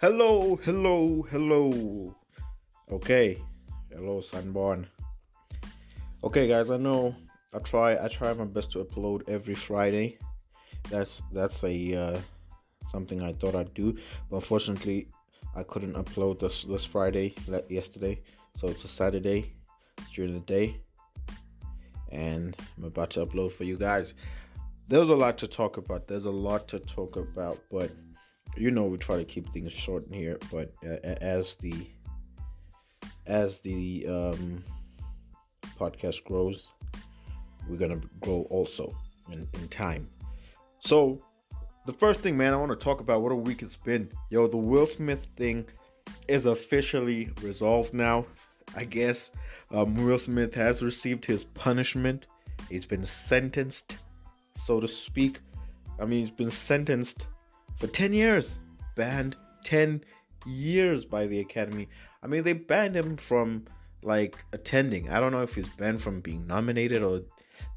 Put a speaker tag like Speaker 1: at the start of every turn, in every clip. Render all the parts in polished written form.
Speaker 1: Hello, hello, hello. Okay, hello, Sunborn. Okay, guys, I know I try my best to upload every Friday. That's a something I thought I'd do, but unfortunately, I couldn't upload this Friday, yesterday. So it's a Saturday, it's during the day, and I'm about to upload for you guys. There's a lot to talk about. But we try to keep things short in here. But as the podcast grows, we're gonna grow also in time. So the first thing, man, I want to talk about what a week it's been. Yo, the Will Smith thing is officially resolved now. I guess Will Smith has received his punishment. He's been sentenced, so to speak. I mean, he's been sentenced for 10 years. Banned 10 years by the Academy. I mean, they banned him from, attending. I don't know if he's banned from being nominated or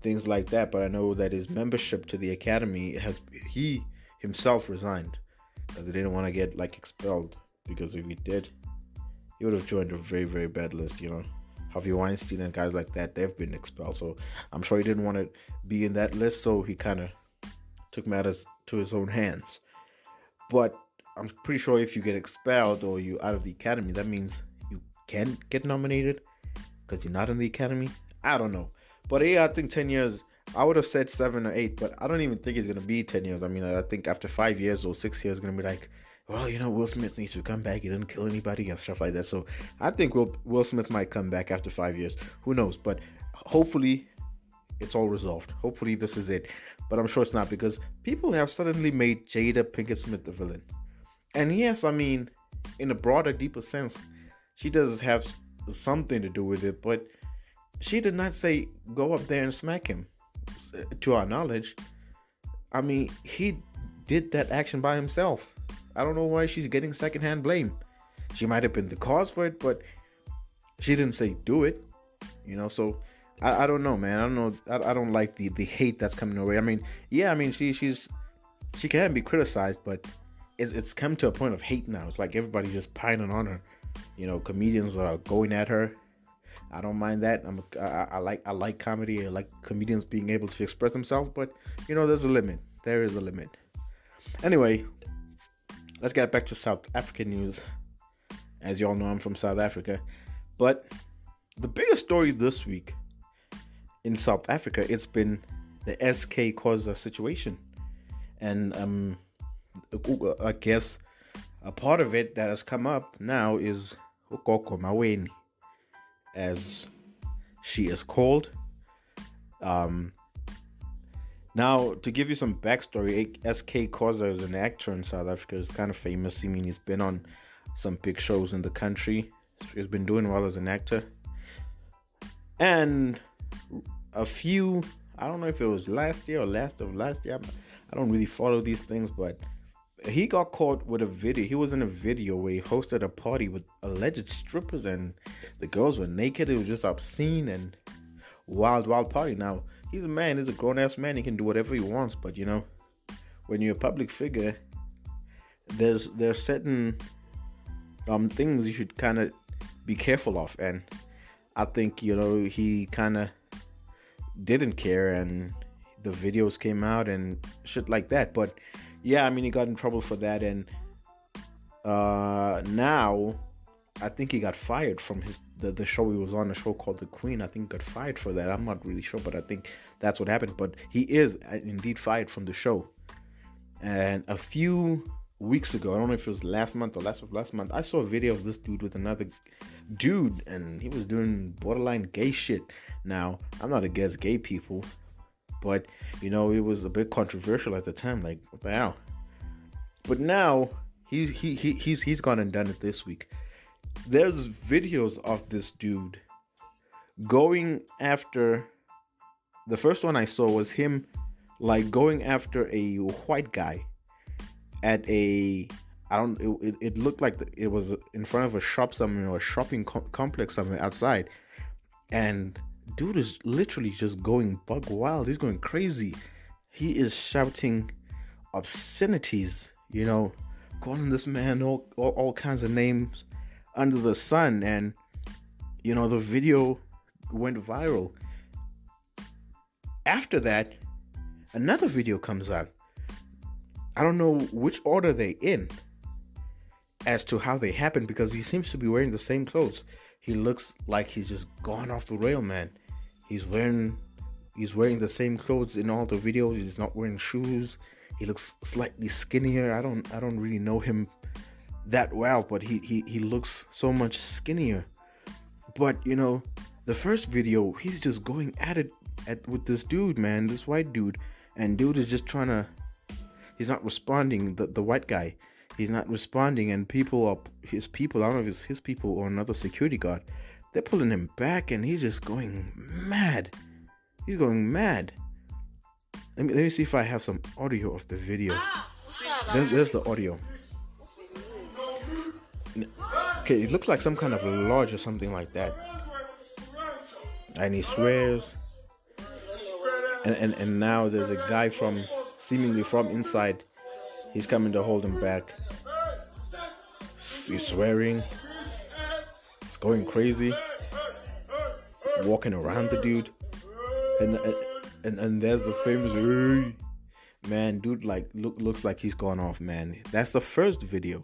Speaker 1: things like that, but I know that his membership to the Academy he himself resigned because he didn't want to get, expelled. Because if he did, he would have joined a very, very bad list, Harvey Weinstein and guys like that, they've been expelled. So I'm sure he didn't want to be in that list, so he kind of took matters to his own hands. But I'm pretty sure if you get expelled or you out of the Academy, that means you can't get nominated because you're not in the Academy. I don't know. But yeah, I think 10 years, I would have said 7 or 8, but I don't even think it's going to be 10 years. I mean, I think after 5 years or 6 years, it's going to be like, well, Will Smith needs to come back. He didn't kill anybody and stuff like that. So I think Will Smith might come back after 5 years. Who knows? But hopefully it's all resolved. Hopefully this is it. But I'm sure it's not, because people have suddenly made Jada Pinkett Smith the villain. And yes, I mean, in a broader, deeper sense, she does have something to do with it. But she did not say, go up there and smack him. To our knowledge, I mean, he did that action by himself. I don't know why she's getting secondhand blame. She might have been the cause for it, but she didn't say do it. So I don't know, man. I don't know. I don't like the hate that's coming her way. I mean, yeah, I mean, she can be criticized, but it's come to a point of hate now. It's like everybody's just piling on her. Comedians are going at her. I don't mind that. I like comedy. I like comedians being able to express themselves, but there's a limit. There is a limit. Anyway, let's get back to South African news. As y'all know, I'm from South Africa. But the biggest story this week in South Africa, it's been the SK Khoza situation. And I guess a part of it that has come up now is GogoMaweni, as she is called. Now, to give you some backstory, SK Khoza is an actor in South Africa. He's kind of famous. I mean, he's been on some big shows in the country. He's been doing well as an actor. And I don't know if it was last year or last year. I don't really follow these things, but he got caught with a video. He was in a video where he hosted a party with alleged strippers, and the girls were naked. It was just obscene and wild party. Now, he's a man. He's a grown-ass man. He can do whatever he wants. But, when you're a public figure, there's certain things you should kind of be careful of. And I think, he kind of didn't care, and the videos came out and shit like that. But yeah, I mean, he got in trouble for that, and now I think he got fired from the show he was on, a show called The Queen. I think he got fired for that. I'm not really sure, but I think that's what happened. But he is indeed fired from the show. And a few weeks ago, I don't know if it was last month or last month, I saw a video of this dude with another dude, and he was doing borderline gay shit. Now, I'm not against gay people, but it was a bit controversial at the time. Like, what the hell? But now he's gone and done it this week. There's videos of this dude going after. The first one I saw was him going after a white guy at a. It looked like it was in front of a shop somewhere, or a shopping complex somewhere outside, and dude is literally just going bug wild. He's going crazy. He is shouting obscenities, calling this man all kinds of names under the sun, and the video went viral. After that, another video comes out. I don't know which order they in as to how they happened, because he seems to be wearing the same clothes. He looks like he's just gone off the rail, man. He's wearing the same clothes in all the videos. He's not wearing shoes. He looks slightly skinnier. I don't really know him that well, but he looks so much skinnier. But the first video, he's just going at it with this dude, man, this white dude, and dude is just he's not responding. The white guy, he's not responding, and his people, I don't know if it's his people or another security guard, they're pulling him back, and he's just going mad. He's going mad. Let me see if I have some audio of the video. There's the audio. Okay, it looks like some kind of lodge or something like that. And he swears. And now there's a guy seemingly from inside. He's coming to hold him back. He's swearing. He's going crazy. Walking around the dude. And there's the famous, hey, man, dude, like looks like he's gone off, man. That's the first video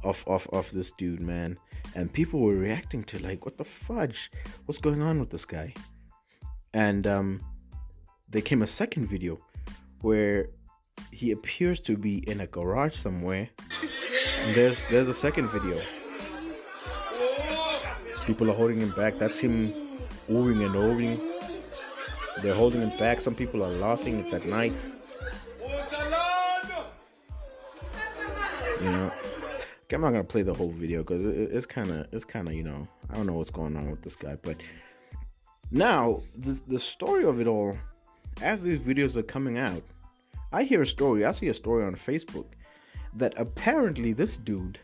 Speaker 1: of this dude, man. And people were reacting to like, what the fudge? What's going on with this guy? And there came a second video where he appears to be in a garage somewhere. And there's a second video. People are holding him back. That's him oohing and ohing. They're holding him back. Some people are laughing. It's at night. I'm not gonna play the whole video because it's kind of I don't know what's going on with this guy. But now the story of it all, as these videos are coming out, I see a story on Facebook that apparently this dude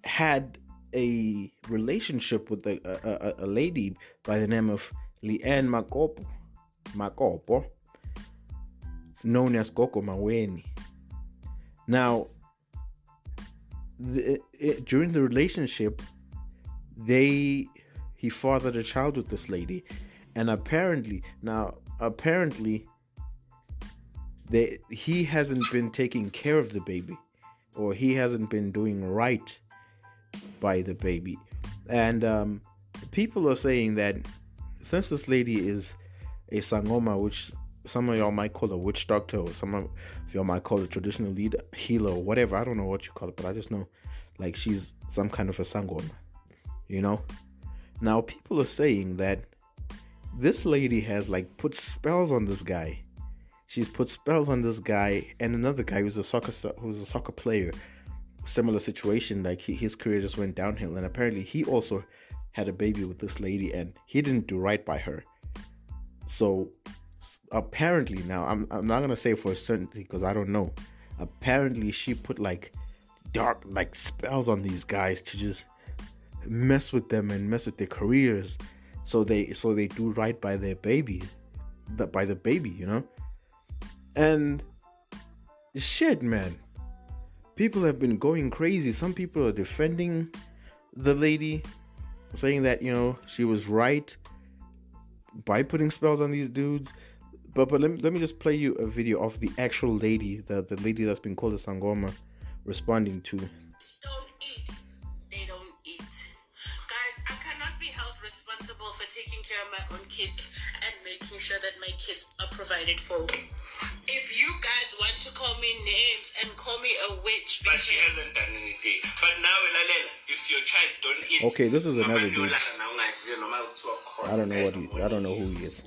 Speaker 1: had a relationship with a lady by the name of Leanne Makopo, known as GogoMaweni. Now, during the relationship, he fathered a child with this lady, and apparently he hasn't been taking care of the baby, or he hasn't been doing right by the baby, and people are saying that since this lady is a sangoma, which some of y'all might call a witch doctor, or some of y'all might call a traditional healer, or whatever. I don't know what you call it, but I just know like she's some kind of a sangoma, Now people are saying that this lady has like put spells on this guy. She's put spells on this guy and another guy who's a soccer player. Similar situation, like his career just went downhill, and apparently he also had a baby with this lady, and he didn't do right by her. So apparently, now I'm not gonna say for certainty because I don't know. Apparently, she put like dark spells on these guys to just mess with them and mess with their careers, so they do right by their baby, And shit, man. People have been going crazy. Some people are defending the lady, saying that, she was right by putting spells on these dudes. But let me just play you a video of the actual lady, the lady that's been called a sangoma, responding to.
Speaker 2: Don't eat. They don't eat. Guys, I cannot be held responsible for taking care of my own kids and making sure that my kids are provided for. If you guys want to call me names and call me a witch,
Speaker 3: but she hasn't done anything. But now, if your child don't eat,
Speaker 1: okay, this is another dude. I don't know who he is.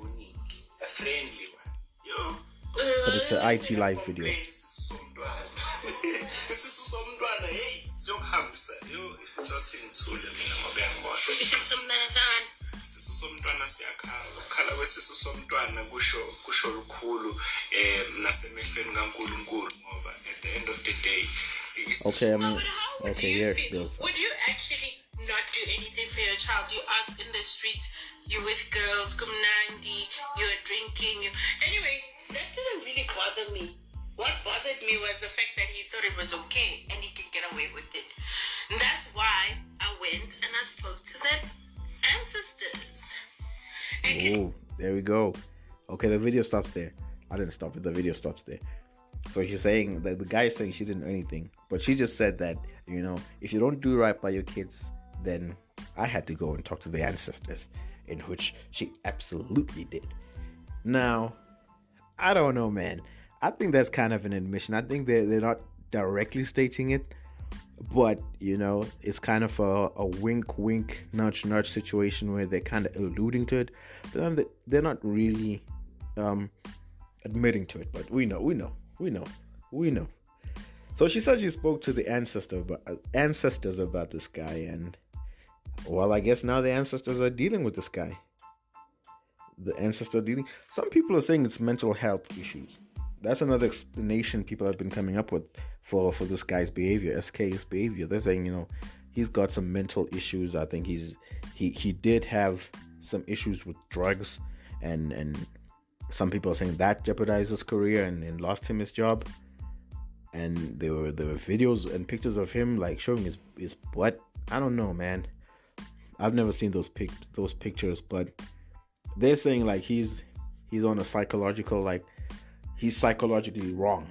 Speaker 3: A friendly one.
Speaker 1: But it's an IT live video.
Speaker 3: Somntwana siyakhala ukhala kwesisu somntwana kusho lukhulu nasemehlweni kaNkulunkulu ngoba at the end of the day
Speaker 1: okay,
Speaker 2: would you actually not do anything for your child? You out in the streets, you're with girls, kumnandi, you're drinking, anyway, that didn't really bother me. What bothered me was the fact that he thought thought it was okay and he can get away with it. And that's why I went and I spoke to their ancestors.
Speaker 1: Oh, there we go. Okay, the video stops there. I didn't stop it. The video stops there. So she's saying that the guy is saying she didn't know anything, but she just said that, if you don't do right by your kids, then I had to go and talk to the ancestors, in which she absolutely did. Now, I don't know, man. I think that's kind of an admission. I think they're not directly stating it, but it's kind of a wink, nudge situation where they're kind of alluding to it, but they're not really admitting to it. But we know. So she said she spoke to the ancestors about this guy, and well, I guess now the ancestors are dealing with this guy. Some people are saying it's mental health issues. That's another explanation people have been coming up with for this guy's behavior, SK's behavior. They're saying, he's got some mental issues. I think he did have some issues with drugs, and some people are saying that jeopardized his career and lost him his job. And there were videos and pictures of him like showing his butt. I don't know, man. I've never seen those pictures, but they're saying like he's on a psychological, like he's psychologically wrong,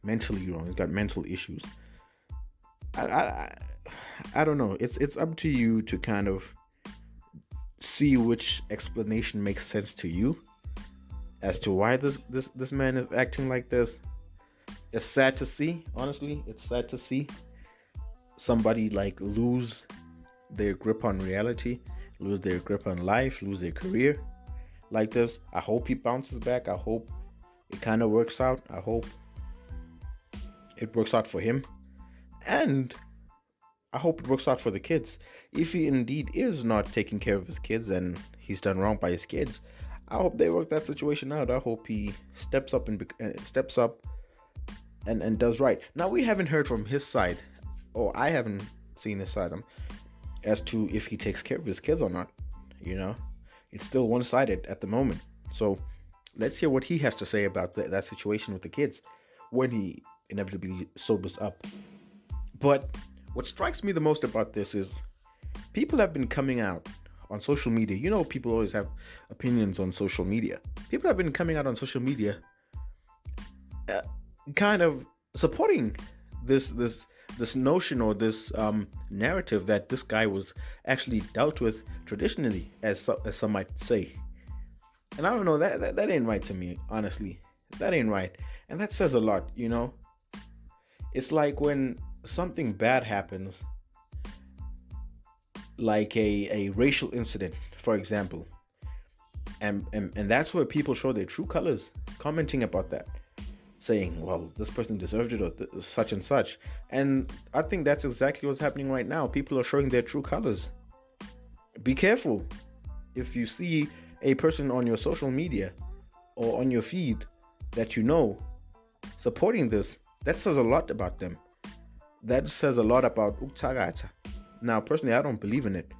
Speaker 1: mentally wrong. He's got mental issues. I don't know. It's up to you to kind of see which explanation makes sense to you as to why this man is acting like this. It's sad to see, honestly. It's sad to see somebody like lose their grip on reality, lose their grip on life, lose their career like this. I hope he bounces back. I hope it kind of works out. I hope it works out for him, and I hope it works out for the kids. If he indeed is not taking care of his kids and he's done wrong by his kids, I hope they work that situation out. I hope he steps up and does right. Now, we haven't heard from his side, or I haven't seen his side as to if he takes care of his kids or not. It's still one-sided at the moment. So let's hear what he has to say about that situation with the kids when he inevitably sobers up. But what strikes me the most about this is people have been coming out on social media. People always have opinions on social media. People have been coming out on social media kind of supporting this notion or this narrative that this guy was actually dealt with traditionally, as some might say. And I don't know, that ain't right to me, honestly. That ain't right. And that says a lot, It's like when something bad happens, like a racial incident, for example, and that's where people show their true colors, commenting about that, saying, well, this person deserved it, or such and such. And I think that's exactly what's happening right now. People are showing their true colors. Be careful. If you see a person on your social media or on your feed that supporting this, that says a lot about them. That says a lot about Uktarata. Now, personally, I don't believe in it.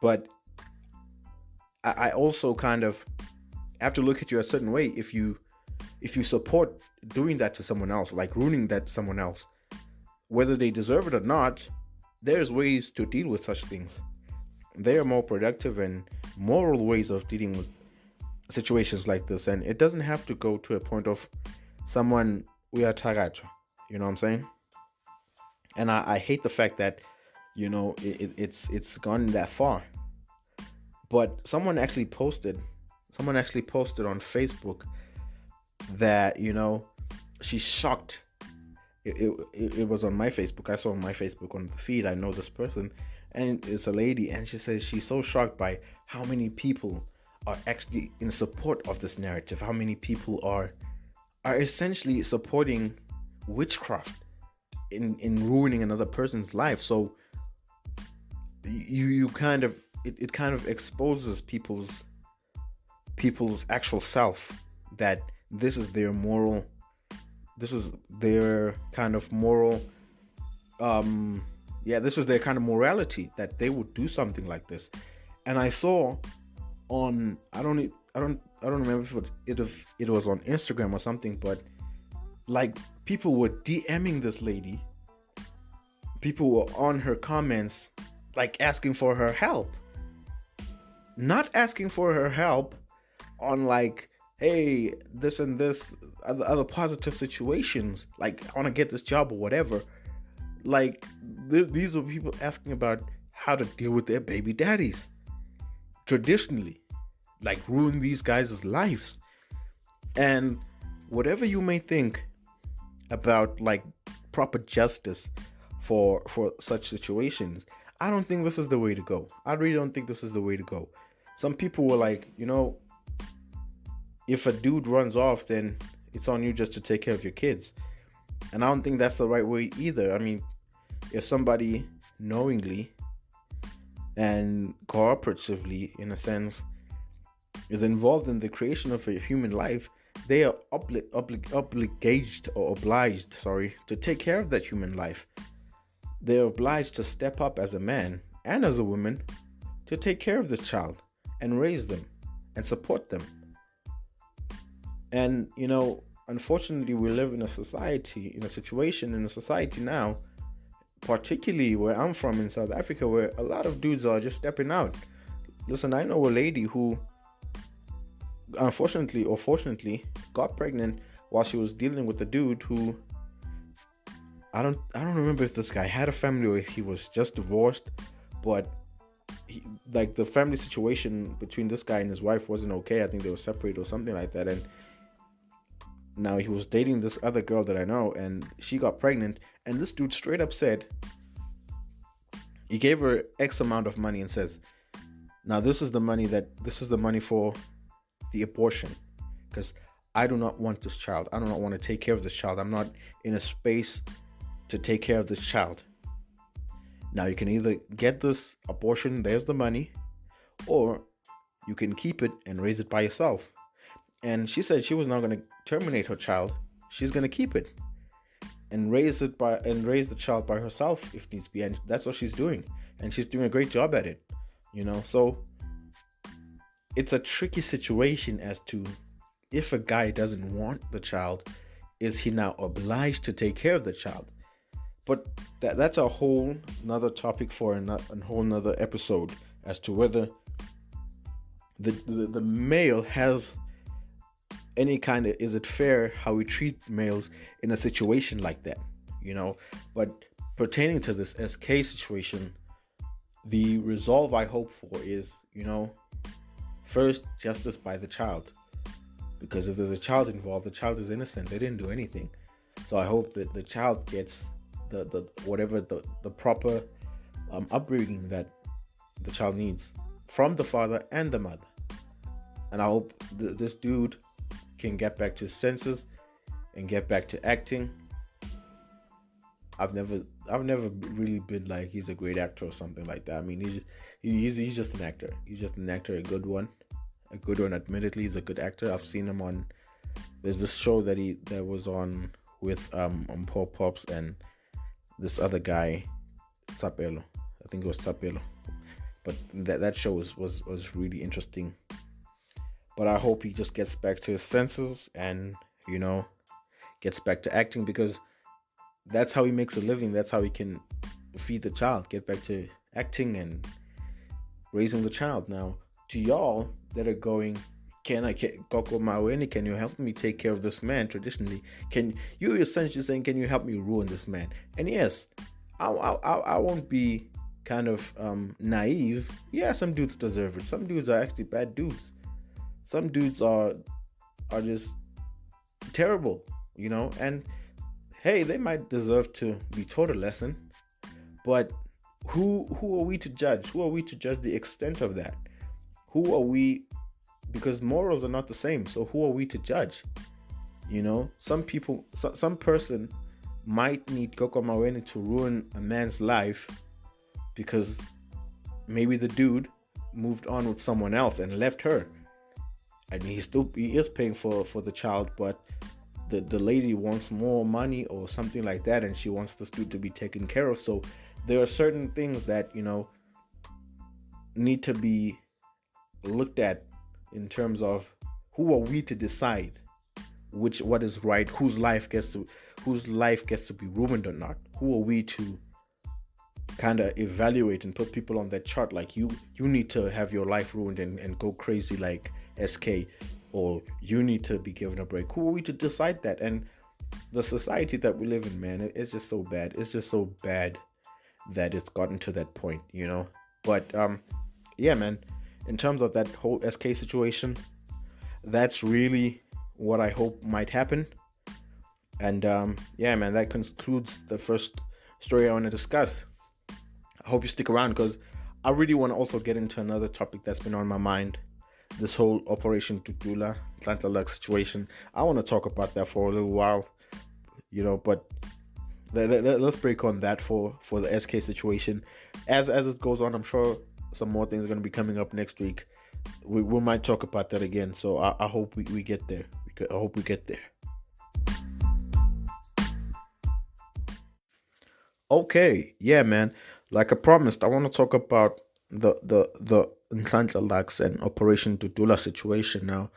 Speaker 1: But I also kind of have to look at you a certain way if you support doing that to someone else, like ruining that to someone else. Whether they deserve it or not, there's ways to deal with such things. There are more productive and moral ways of dealing with situations like this, and it doesn't have to go to a point of someone we are tagacha. You know what I'm saying? And I hate the fact that it's gone that far. But someone actually posted on Facebook that she's shocked. It was on my Facebook. I saw on my Facebook on the feed. I know this person, and it's a lady, and she says she's so shocked by how many people are actually in support of this narrative. How many people are essentially supporting witchcraft in ruining another person's life. So you kind of it kind of exposes people's actual self, that this is their kind of moral this is their kind of morality, that they would do something like this. And I saw on I don't remember if it was on Instagram or something, but Like, people were DMing this lady. People were on her comments, like asking for her help. Not asking for her help on like, hey, this and this, other positive situations. Like, I want to get this job or whatever. Like, these are people asking about how to deal with their baby daddies. Traditionally, like, ruin these guys' lives. And whatever you may think about like proper justice for such situations, I don't think this is the way to go. I really don't think this is the way to go. Some people were like, if a dude runs off, then it's on you just to take care of your kids. And I don't think that's the right way either. I mean, if somebody knowingly and cooperatively, in a sense, is involved in the creation of a human life, they are obliged to take care of that human life. They're obliged to step up as a man and as a woman to take care of this child and raise them and support them. And, unfortunately, we live in a society now, particularly where I'm from in South Africa, where a lot of dudes are just stepping out. Listen, I know a lady who, unfortunately or fortunately, got pregnant while she was dealing with a dude who, I don't remember if this guy had a family or if he was just divorced, but the family situation between this guy and his wife wasn't okay. I think they were separated or something like that. And now he was dating this other girl that I know, and she got pregnant, and this dude straight up said, he gave her X amount of money and says, now this is the money for the abortion, because I do not want this child. I do not want to take care of this child. I'm not in a space to take care of this child. Now you can either get this abortion, there's the money, or you can keep it and raise it by yourself. And she said she was not going to terminate her child. She's going to keep it and raise the child by herself if needs be. And that's what she's doing. And she's doing a great job at it. So it's a tricky situation as to, if a guy doesn't want the child, is he now obliged to take care of the child? But that's a whole nother topic for a whole nother episode, as to whether the male has any kind of, is it fair how we treat males in a situation like that, But pertaining to this SK situation, the resolve I hope for is, first, justice by the child. Because if there's a child involved, the child is innocent. They didn't do anything. So I hope that the child gets the proper upbringing that the child needs from the father and the mother. And I hope this dude can get back to his senses and get back to acting. I've never really been like, he's a great actor or something like that. I mean, he's just an actor. He's just an actor, a good one. Admittedly, he's a good actor. I've seen him on, there's this show that was on with on Paul Pops and this other guy, Tapelo. I think it was Tapelo. But that show was really interesting. But I hope he just gets back to his senses and, gets back to acting, because that's how he makes a living. That's how he can feed the child, get back to acting and raising the child. Now, to y'all that are going, GogoMaweni, can you help me take care of this man traditionally? You're essentially saying, can you help me ruin this man? And yes, I won't be kind of naive. Yeah, some dudes deserve it. Some dudes are actually bad dudes. Some dudes are just terrible, and hey, they might deserve to be taught a lesson, but who are we to judge? Who are we to judge the extent of that? Who are we? Because morals are not the same, so who are we to judge? Some people, some person might need GogoMaweni to ruin a man's life because maybe the dude moved on with someone else and left her. I mean, he is paying for the child, but the lady wants more money or something like that, and she wants this dude to be taken care of. So there are certain things that need to be looked at in terms of, who are we to decide what is right, whose life gets to be ruined or not. Who are we to kind of evaluate and put people on that chart? Like, you need to have your life ruined and go crazy like SK, or you need to be given a break. Who are we to decide that? And the society that we live in, man, it's just so bad. It's just so bad that it's gotten to that point, But yeah, man, in terms of that whole SK situation, that's really what I hope might happen. And yeah, man, that concludes the first story I want to discuss. I hope you stick around, because I really want to also get into another topic that's been on my mind. This whole Operation Nhlanhla Lux situation. I want to talk about that for a little while, but let's break on that for the SK situation. As it goes on, I'm sure some more things are going to be coming up next week. We might talk about that again. So I hope we get there. I hope we get there. Okay, yeah, man. Like I promised, I want to talk about the Nhlanhla Lux and Operation Nhlanhla situation now.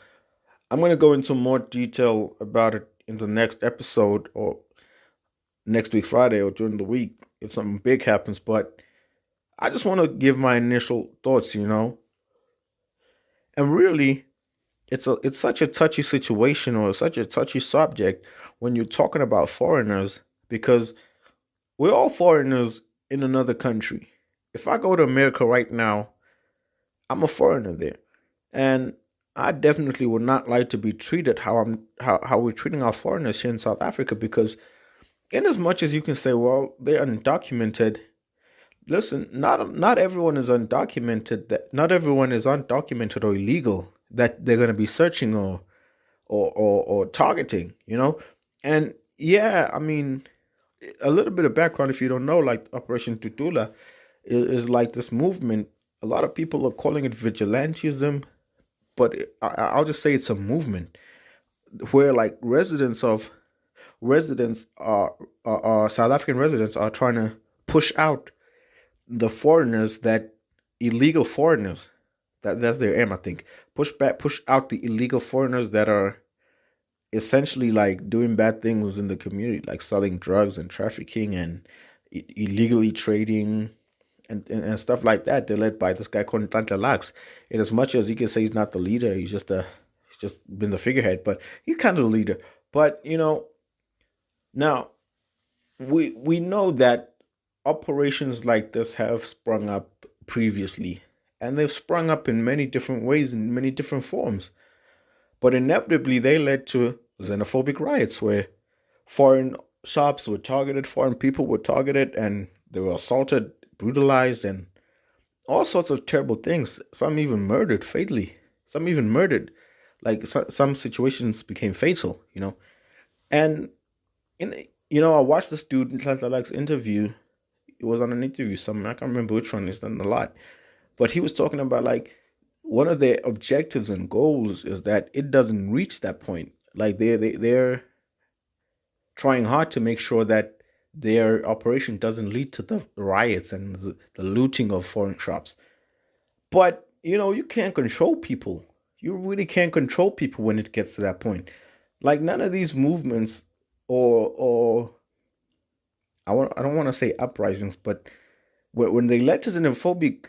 Speaker 1: I'm going to go into more detail about it in the next episode, or next week Friday, or during the week if something big happens. But I just want to give my initial thoughts, And really, it's such a touchy situation, or such a touchy subject when you're talking about foreigners, because we're all foreigners in another country. If I go to America right now, I'm a foreigner there, and I definitely would not like to be treated how we're treating our foreigners here in South Africa. Because in as much as you can say, well, they're undocumented, listen, not everyone is undocumented. Not everyone is undocumented or illegal that they're going to be searching or targeting. And yeah, I mean, a little bit of background, if you don't know, like Operation Nhlanhla is like this movement. A lot of people are calling it vigilantism, but I'll just say it's a movement where like residents are South African residents are trying to push out the foreigners, that illegal foreigners. That's their aim, I think. Push out the illegal foreigners that are essentially like doing bad things in the community, like selling drugs and trafficking and illegally trading and stuff like that. They're led by this guy called Nhlanhla Lux. And as much as you can say he's not the leader, he's just been the figurehead, but he's kind of the leader. But now we know that operations like this have sprung up previously, and they've sprung up in many different ways, in many different forms. But inevitably, they led to xenophobic riots where foreign shops were targeted, foreign people were targeted, and they were assaulted, brutalized, and all sorts of terrible things. Some even murdered fatally. Some even murdered. Like some situations became fatal, And I watched this dude in Nhlanhla Lux interview. It was on an interview, something I can't remember which one. It's done a lot, but he was talking about like one of their objectives and goals is that it doesn't reach that point. Like they're trying hard to make sure that their operation doesn't lead to the riots and the looting of foreign shops. But you can't control people. You really can't control people when it gets to that point. Like none of these movements or I don't want to say uprisings, but when they led to xenophobic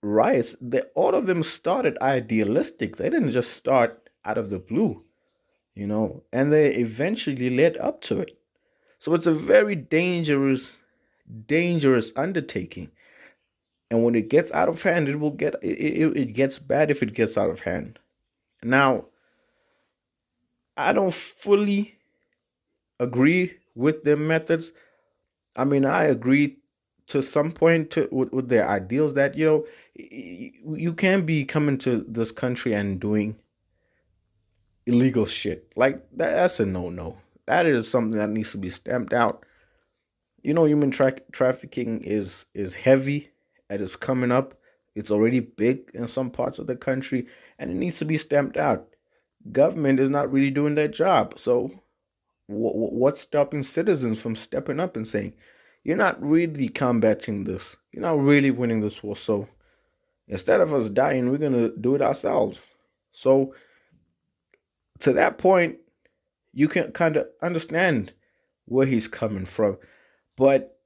Speaker 1: riots, all of them started idealistic. They didn't just start out of the blue, and they eventually led up to it. So it's a very dangerous undertaking. And when it gets out of hand, it gets bad if it gets out of hand. Now, I don't fully agree with their methods. I mean, I agree to some point with their ideals that, you can't be coming to this country and doing illegal shit. Like, that's a no-no. That is something that needs to be stamped out. Human trafficking is heavy, and it's coming up. It's already big in some parts of the country, and it needs to be stamped out. Government is not really doing their job. So what's stopping citizens from stepping up and saying, you're not really combating this. You're not really winning this war. So instead of us dying, we're going to do it ourselves. So to that point, you can kind of understand where he's coming from. But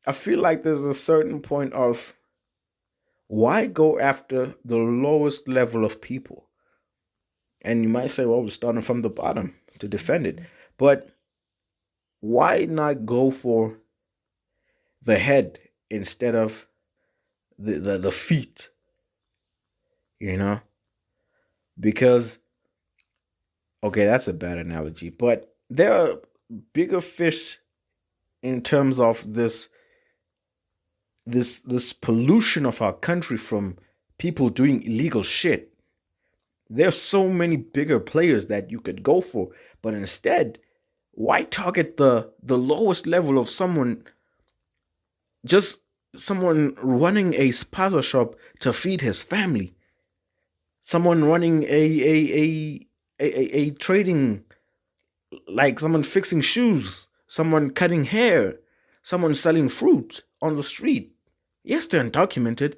Speaker 1: I feel like there's a certain point of why go after the lowest level of people? And you might say, well, we're starting from the bottom to defend it. But why not go for the head instead of the feet? You know? Because, okay, that's a bad analogy, but there are bigger fish in terms of this pollution of our country from people doing illegal shit. There's so many bigger players that you could go for, but instead, why target the lowest level of someone, just someone running a spaza shop to feed his family, someone running a trading, like someone fixing shoes, someone cutting hair, someone selling fruit on the street. Yes, they're undocumented,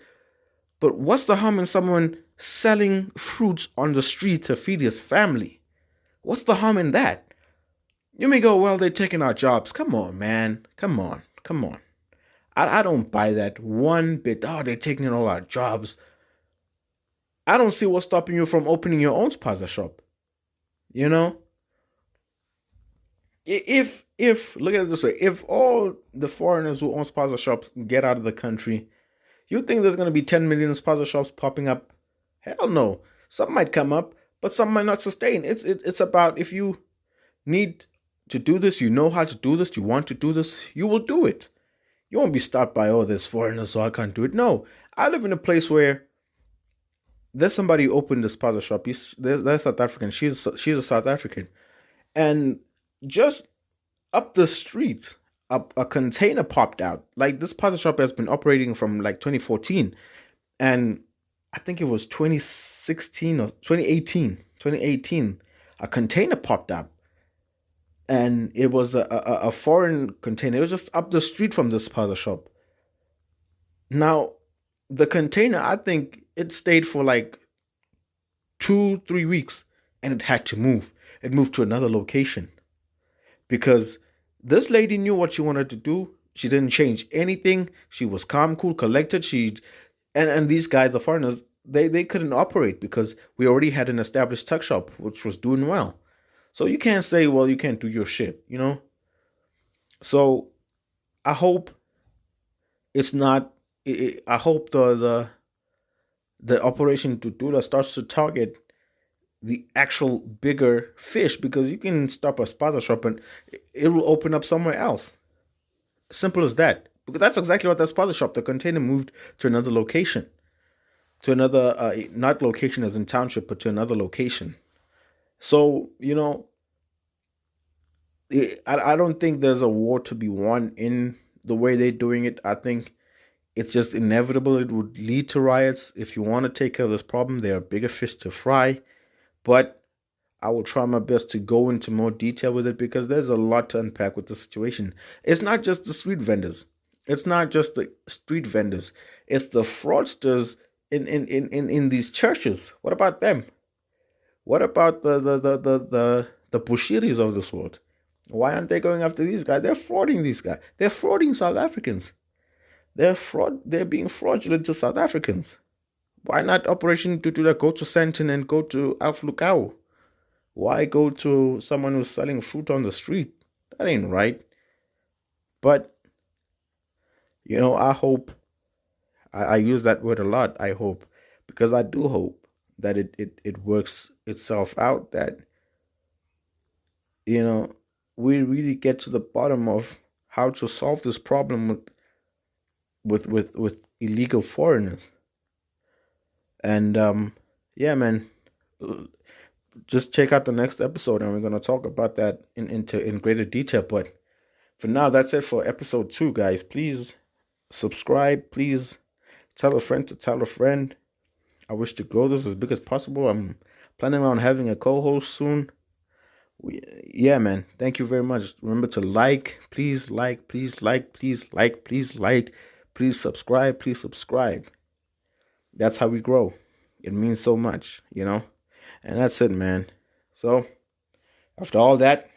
Speaker 1: but what's the harm in someone selling fruits on the street to feed his family? What's the harm in that? You may go, well, they're taking our jobs. Come on, man. Come on. Come on. I don't buy that one bit. Oh, they're taking all our jobs. I don't see what's stopping you from opening your own spaza shop. You know? If look at it this way, if all the foreigners who own spaza shops get out of the country, you think there's going to be 10 million spaza shops popping up? Hell no. Some might come up, but some might not sustain. It's about, if you need to do this, you know how to do this, you want to do this, you will do it. You won't be stopped by, oh, there's foreigners, so I can't do it. No. I live in a place where there's somebody who opened a spaza shop. They're South African. She's a South African. And just up the street, a container popped out. Like, this spaza shop has been operating from like 2014. And I think it was 2016 or 2018. 2018, a container popped up. And it was a foreign container. It was just up the street from this spaza shop. Now, the container, I think it stayed for like 2-3 weeks, and it had to move. It moved to another location because this lady knew what she wanted to do. She didn't change anything. She was calm, cool, collected. And these guys, the foreigners, they couldn't operate because we already had an established tuck shop which was doing well. So you can't say, well, you can't do your shit, you know? So I hope it's not, I hope the operation Tutula starts to target the actual bigger fish, because you can stop a spaza shop and it will open up somewhere else. Simple as that. Because that's exactly what that spaza shop, the container moved to another location. To another, not location as in township, but to another location. So, you know, I don't think there's a war to be won in the way they're doing it. I think it's just inevitable. It would lead to riots. If you want to take care of this problem, there are bigger fish to fry. But I will try my best to go into more detail with it, because there's a lot to unpack with the situation. It's not just the street vendors. It's not just the street vendors. It's the fraudsters in these churches. What about them? What about the Bushiris of this world? Why aren't they going after these guys? They're frauding these guys. They're frauding South Africans. They're being fraudulent to South Africans. Why not Operation Tutula go to Sandton and go to Alflukau? Why go to someone who's selling fruit on the street? That ain't right. But, you know, I hope, I use that word a lot, I hope, because I do hope that it works itself out, that, you know, we really get to the bottom of how to solve this problem with illegal foreigners. And yeah, man, just check out the next episode, and we're gonna talk about that in greater detail. But for now, that's it for episode 2, guys. Please subscribe. Please tell a friend to tell a friend. I wish to grow this as big as possible. I'm planning on having a co-host soon. Yeah, man. Thank you very much. Remember to like, please like, please like, please like, please like, please subscribe, please subscribe. That's how we grow. It means so much, you know? And that's it, man. So, After all that,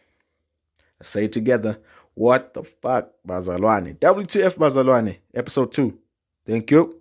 Speaker 1: let's say it together. What the fuck, Bazalwane? WTF Bazalwane, episode 2. Thank you.